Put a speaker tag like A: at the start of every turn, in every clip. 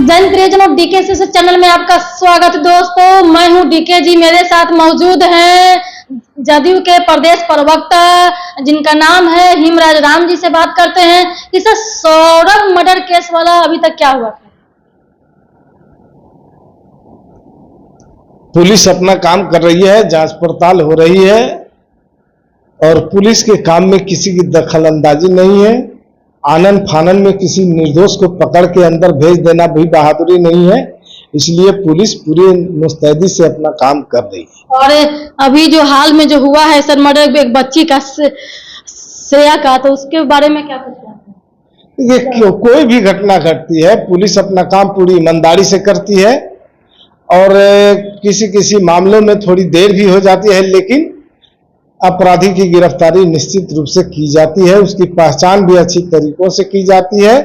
A: जैन प्रियजनों, DK channel में आपका स्वागत। दोस्तों, मैं हूं डीके जी। मेरे साथ मौजूद हैं जदयू के प्रदेश प्रवक्ता जिनका नाम है हिमराज राम जी से बात करते हैं। इस सौरभ मर्डर केस वाला अभी तक क्या हुआ?
B: पुलिस अपना काम कर रही है, जांच पड़ताल हो रही है और पुलिस के काम में किसी की दखल अंदाजी नहीं है। आनन फानन में किसी निर्दोष को पकड़ के अंदर भेज देना भी बहादुरी नहीं है। इसलिए पुलिस पूरी मुस्तैदी से अपना काम कर रही है।
A: और अभी जो हाल में जो हुआ है सर मर्डर, एक बच्ची का श्रेया का, तो उसके बारे में क्या कुछ कहते हैं?
B: ये कोई भी घटना घटती है, पुलिस अपना काम पूरी ईमानदारी से करती है और किसी किसी मामलों में थोड़ी देर भी हो जाती है, लेकिन अपराधी की गिरफ्तारी निश्चित रूप से की जाती है। उसकी पहचान भी अच्छी तरीकों से की जाती है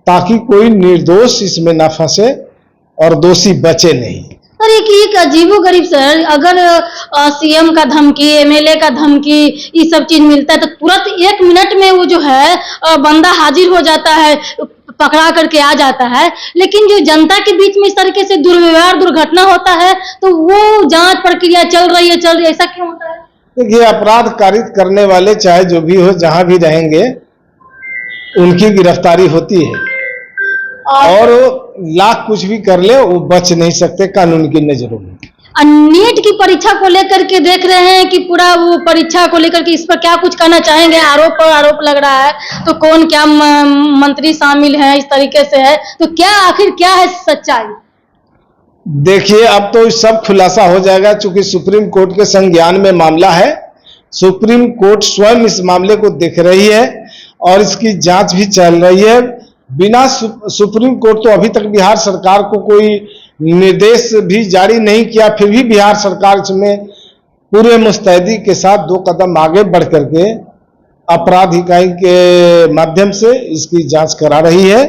B: ताकि कोई निर्दोष इसमें ना फंसे और दोषी बचे नहीं।
A: सर, एक अजीबोगरीब सर, अगर सीएम का धमकी, एमएलए का धमकी, ये सब चीज मिलता है तो तुरंत 1 मिनट में वो जो है बंदा हाजिर हो जाता है, पकड़ा करके आ जाता है। लेकिन जो जनता के बीच में इस तरीके से दुर्व्यवहार, दुर्घटना होता है तो वो जांच प्रक्रिया चल रही है, ऐसा क्यों होता है?
B: देखिए, अपराध कारित करने वाले चाहे जो भी हो, जहां भी रहेंगे, उनकी गिरफ्तारी होती है और लाख कुछ भी कर ले, वो बच नहीं सकते कानून की नजरों में।
A: नीट की परीक्षा को लेकर के देख रहे हैं कि पूरा वो परीक्षा को लेकर के इस पर क्या कुछ कहना चाहेंगे? आरोप लग रहा है, तो कौन क्या मंत्री शामिल है, इस तरीके से है, तो क्या आखिर क्या है सच्चाई?
B: देखिए, अब तो सब खुलासा हो जाएगा। चूंकि सुप्रीम कोर्ट के संज्ञान में मामला है, सुप्रीम कोर्ट स्वयं इस मामले को देख रही है और इसकी जांच भी चल रही है। बिना सुप्रीम कोर्ट तो अभी तक बिहार सरकार को कोई निर्देश भी जारी नहीं किया, फिर भी बिहार सरकार इसमें पूरे मुस्तैदी के साथ 2 कदम आगे बढ़ करके अपराध इकाई के माध्यम से इसकी जांच करा रही है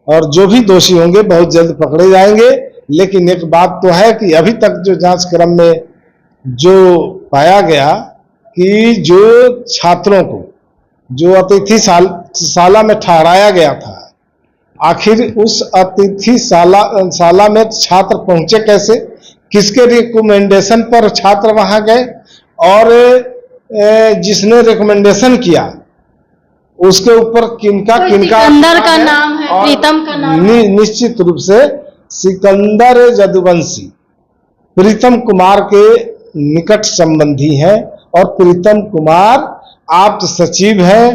B: और जो भी दोषी होंगे बहुत जल्द पकड़े जाएंगे। लेकिन एक बात तो है कि अभी तक जो जांच क्रम में जो पाया गया कि जो छात्रों को जो अतिथि शाला में ठहराया गया था, आखिर उस अतिथि शाला में छात्र पहुंचे कैसे, किसके रिकमेंडेशन पर छात्र वहां गए और जिसने रिकमेंडेशन किया उसके ऊपर किनका
A: सिकंदर का नाम है, प्रीतम का नाम है।
B: निश्चित रूप से सिकंदर यदुवंशी प्रीतम कुमार के निकट संबंधी हैं और प्रीतम कुमार आप्त सचिव हैं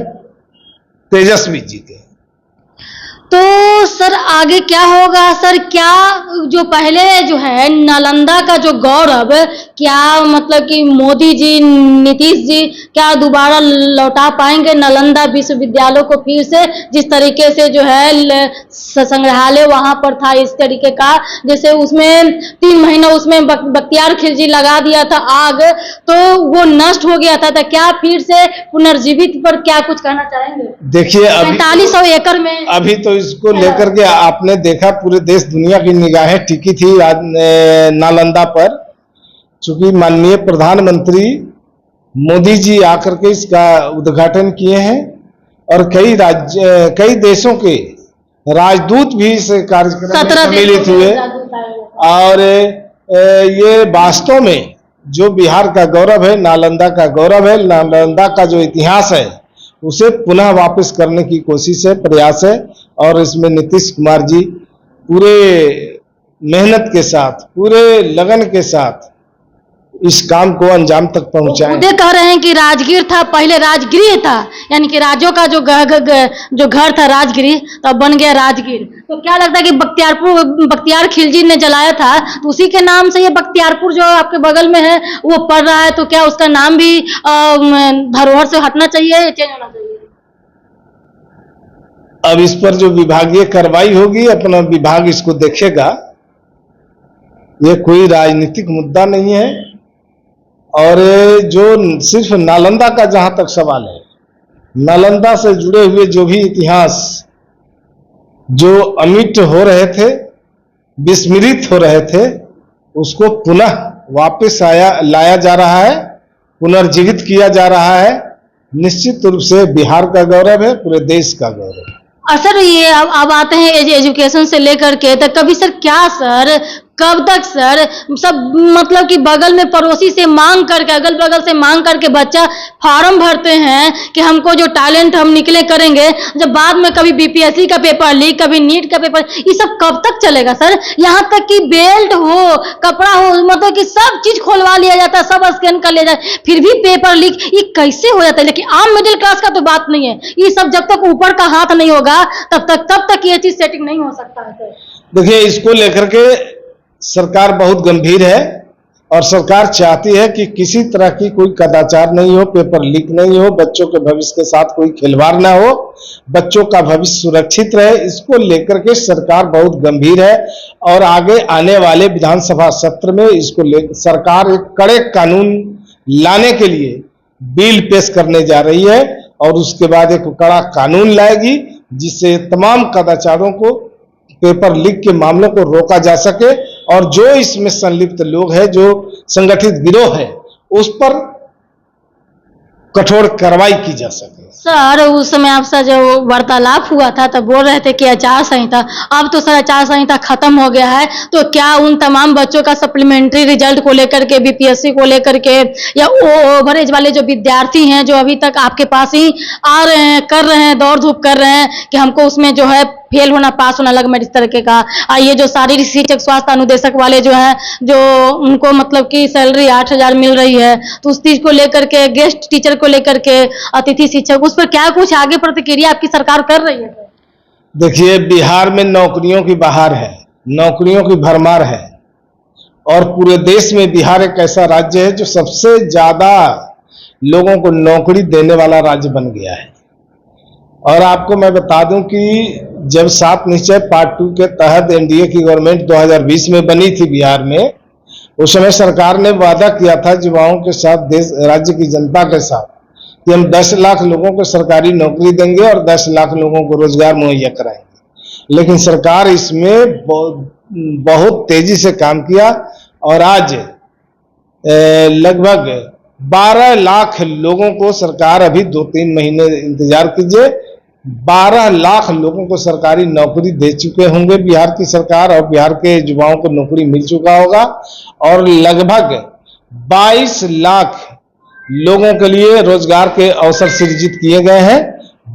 B: तेजस्वी जी के।
A: तो सर आगे क्या होगा? सर, क्या जो पहले जो है नालंदा का जो गौरव, क्या मतलब कि मोदी जी, नीतीश जी क्या दोबारा लौटा पाएंगे नालंदा विश्वविद्यालय को फिर से? जिस तरीके से जो है संग्रहालय वहां पर था, इस तरीके का, जैसे उसमें 3 महीना उसमें बख्तियार खिलजी लगा दिया था आग, तो वो नष्ट हो गया था। तो क्या फिर से पुनर्जीवित पर क्या कुछ कहना चाहेंगे?
B: देखिए,
A: 4500 एकड़ में
B: अभी तो इसको लेकर के आपने देखा पूरे देश दुनिया की निगाहें टिकी थी नालंदा पर। चूंकि माननीय प्रधानमंत्री मोदी जी आकर के इसका उद्घाटन किए हैं और कई देशों के राजदूत भी इस कार्यक्रम में सम्मिलित हुए और ये वास्तव में जो बिहार का गौरव है, नालंदा का गौरव है, नालंदा का जो इतिहास है, उसे पुनः वापस करने की कोशिश है, प्रयास है और इसमें नीतीश कुमार जी पूरे मेहनत के साथ, पूरे लगन के साथ इस काम को अंजाम तक पहुंचाएं।
A: मुझे कह रहे हैं कि राजगीर था, पहले राजगृह था, यानी कि राजों का जो घर था राजगृह, तो अब बन गया राजगीर। तो क्या लगता है कि बख्तियार खिलजी ने जलाया था, तो उसी के नाम से ये बख्तियारपुर जो आपके बगल में है वो पड़ रहा है, तो क्या उसका नाम भी धरोहर से हटना चाहिए, चेंज होना चाहिए?
B: अब इस पर जो विभागीय कार्रवाई होगी, अपना विभाग इसको देखेगा। ये कोई राजनीतिक मुद्दा नहीं है और जो सिर्फ नालंदा का जहां तक सवाल है, नालंदा से जुड़े हुए जो भी इतिहास जो अमिट हो रहे थे, विस्मृत हो रहे थे, उसको पुनः वापस लाया जा रहा है, पुनर्जीवित किया जा रहा है। निश्चित रूप से बिहार का गौरव है, पूरे देश का गौरव है।
A: और सर ये अब आते हैं एजुकेशन से लेकर के, तो कभी सर क्या सर, कब तक सर सब मतलब कि बगल में पड़ोसी से मांग करके, अगल बगल से मांग करके बच्चा फार्म भरते हैं कि हमको जो टैलेंट हम निकले करेंगे, जब बाद में कभी बीपीएससी का पेपर लीक, कभी नीट का पेपर, ये सब कब तक चलेगा सर? यहाँ तक कि बेल्ट हो, कपड़ा हो, मतलब कि सब चीज खोलवा लिया जाता है, सब स्कैन कर लिया जाता है, फिर भी पेपर लीक, ये कैसे हो जाता है? लेकिन आम मिडिल क्लास का तो बात नहीं है, ये सब जब तक ऊपर का हाथ नहीं होगा तब तक ये चीज सेटिंग नहीं हो सकता है सर।
B: देखिए, इसको लेकर के सरकार बहुत गंभीर है और सरकार चाहती है कि किसी तरह की कोई कदाचार नहीं हो, पेपर लीक नहीं हो, बच्चों के भविष्य के साथ कोई खिलवाड़ ना हो, बच्चों का भविष्य सुरक्षित रहे। इसको लेकर के सरकार बहुत गंभीर है और आगे आने वाले विधानसभा सत्र में इसको लेकर सरकार एक कड़े कानून लाने के लिए बिल पेश करने जा रही है और उसके बाद एक कड़ा कानून लाएगी जिससे तमाम कदाचारों को, पेपर लीक के मामलों को रोका जा सके और जो इसमें संलिप्त लोग हैं, जो संगठित गिरोह है, उस पर कठोर कार्रवाई की जा सके।
A: सर उस समय आपसे जो वार्तालाप हुआ था तो बोल रहे थे कि आचार संहिता, अब तो सर आचार संहिता खत्म हो गया है, तो क्या उन तमाम बच्चों का सप्लीमेंट्री रिजल्ट को लेकर के, बीपीएससी को लेकर के, या ओवरेज वाले जो विद्यार्थी हैं जो अभी तक आपके पास ही आ रहे हैं, कर रहे हैं, दौड़ धूप कर रहे हैं कि हमको उसमें जो है फेल होना, पास होना अलग में इस तरह का, ये जो शारीरिक शिक्षक स्वास्थ्य अनुदेशक वाले जो हैं, जो उनको मतलब कि सैलरी 8,000 मिल रही है, तो उस चीज को लेकर के, गेस्ट टीचर को लेकर के, अतिथि शिक्षक, उस पर क्या कुछ आगे प्रतिक्रिया आपकी सरकार कर रही है?
B: देखिए, बिहार में नौकरियों की बहार है, नौकरियों की भरमार है और पूरे देश में बिहार एक ऐसा राज्य है जो सबसे ज्यादा लोगों को नौकरी देने वाला राज्य बन गया है। और आपको मैं बता दूं कि जब 7 निश्चय पार्ट 2 के तहत एनडीए की गवर्नमेंट 2020 में बनी थी बिहार में, उस समय सरकार ने वादा किया था युवाओं के साथ, देश राज्य की जनता के साथ, कि हम 10 लाख लोगों को सरकारी नौकरी देंगे और 10 लाख लोगों को रोजगार मुहैया कराएंगे। लेकिन सरकार इसमें बहुत तेजी से काम किया और आज लगभग 12 लाख लोगों को सरकार, अभी 2-3 महीने इंतजार कीजिए, 12 लाख लोगों को सरकारी नौकरी दे चुके होंगे बिहार की सरकार और बिहार के युवाओं को नौकरी मिल चुका होगा और लगभग 22 लाख लोगों के लिए रोजगार के अवसर सृजित किए गए हैं।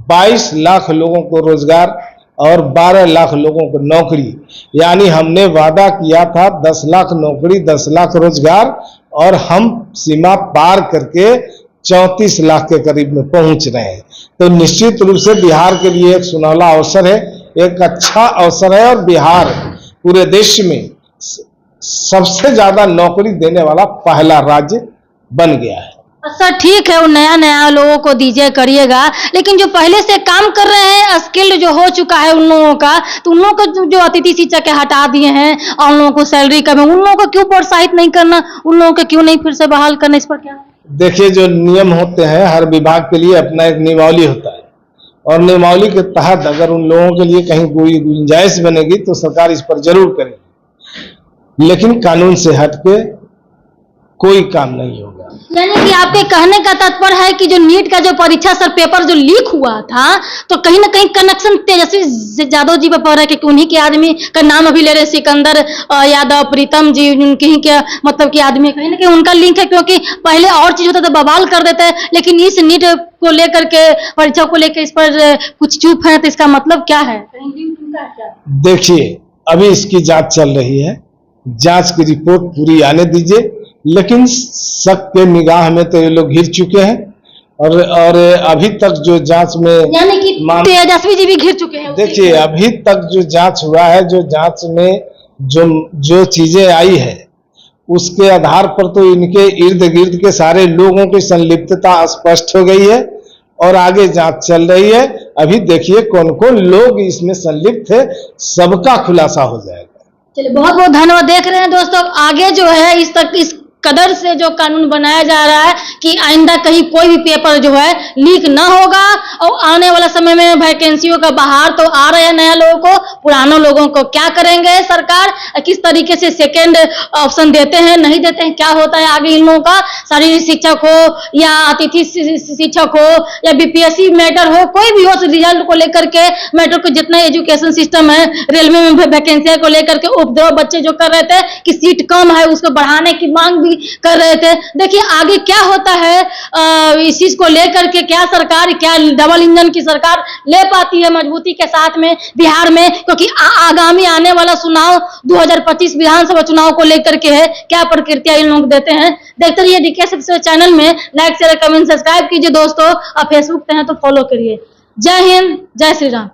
B: 22 लाख लोगों को रोजगार और 12 लाख लोगों को नौकरी, यानी हमने वादा किया था 10 लाख नौकरी, 10 लाख रोजगार और हम सीमा पार करके 34 लाख के करीब में पहुंच रहे हैं। तो निश्चित रूप से बिहार के लिए एक सुनहला अवसर है, एक अच्छा अवसर है और बिहार पूरे देश में सबसे ज्यादा नौकरी देने वाला पहला राज्य बन गया है।
A: सर ठीक है, वो नया नया लोगों को दीजिए, करिएगा, लेकिन जो पहले से काम कर रहे हैं, स्किल्ड जो हो चुका है उन लोगों का, तो उन लोगों को जो अतिथि शिक्षक के हटा दिए हैं और उन लोगों को सैलरी कम है, उन लोगों को क्यों प्रोत्साहित नहीं करना, उन लोगों को क्यों नहीं फिर से बहाल करना, इस पर क्या?
B: देखिए, जो नियम होते हैं, हर विभाग के लिए अपना एक नियमावली होता है और नियमावली के तहत अगर उन लोगों के लिए कहीं कोई गुंजाइश बनेगी तो सरकार इस पर जरूर करेगी, लेकिन कानून से हटके कोई काम नहीं होगा।
A: यानी कि आपके कहने का तात्पर्य है कि जो नीट का जो परीक्षा सर पेपर जो लीक हुआ था, तो कहीं ना कहीं कनेक्शन तेजस्वी यादव जी पर पड़ रहा है, क्योंकि उन्हीं के आदमी का नाम अभी ले रहे, सिकंदर यादव, प्रीतम जी, उनके ही के मतलब कि आदमी, कहीं ना कहीं उनका लिंक है, क्योंकि पहले और चीज होता था बवाल कर देते हैं, लेकिन इस नीट को लेकर के, परीक्षा को लेकर इस पर कुछ चुप है, तो इसका मतलब क्या है?
B: देखिए, अभी इसकी जांच चल रही है, जांच की रिपोर्ट पूरी आने दीजिए, लेकिन शक के निगाह में तो ये लोग घिर चुके हैं और अभी तक जो जांच में,
A: यानी कि तेजस्वी जी भी घिर चुके हैं।
B: देखिए, अभी तक जो जांच हुआ है, जो जांच में जो चीजें आई है, उसके आधार पर तो इनके इर्द गिर्द के सारे लोगों की संलिप्तता स्पष्ट हो गई है और आगे जांच चल रही है। अभी देखिए कौन कौन लोग इसमें संलिप्त है, सबका खुलासा हो जाएगा।
A: चलिए, बहुत बहुत धन्यवाद। देख रहे हैं दोस्तों, आगे जो है इस कदर से जो कानून बनाया जा रहा है कि आइंदा कहीं कोई भी पेपर जो है लीक ना होगा, और आने वाला समय में वैकेंसियों का बाहर तो आ रहे हैं नया लोगों को, पुरानों लोगों को क्या करेंगे सरकार, किस तरीके से सेकेंड ऑप्शन देते हैं नहीं देते हैं, क्या होता है आगे इन लोगों का, शारीरिक शिक्षक हो या अतिथि शिक्षक हो या बीपीएससी मैटर हो, कोई भी हो, रिजल्ट को लेकर के मैटर को, जितना एजुकेशन सिस्टम है, रेलवे में वैकेंसी को लेकर के उपद्रव बच्चे जो कर रहे थे कि सीट कम है उसको बढ़ाने की मांग भी कर रहे थे। देखिए आगे क्या होता है इस चीज को लेकर के, क्या सरकार, क्या डबल इंजन की सरकार ले पाती है मजबूती के साथ में बिहार में, क्योंकि आगामी आने वाला चुनाव 2025 विधानसभा चुनाव को लेकर के है, क्या प्रक्रिया इन लोग देते हैं। देखते रहिए डीके सक्सेस चैनल में, लाइक शेयर कमेंट सब्सक्राइब कीजिए दोस्तों, आप फेसबुक पे हैं तो फॉलो करिए। जय हिंद, जय श्री राम।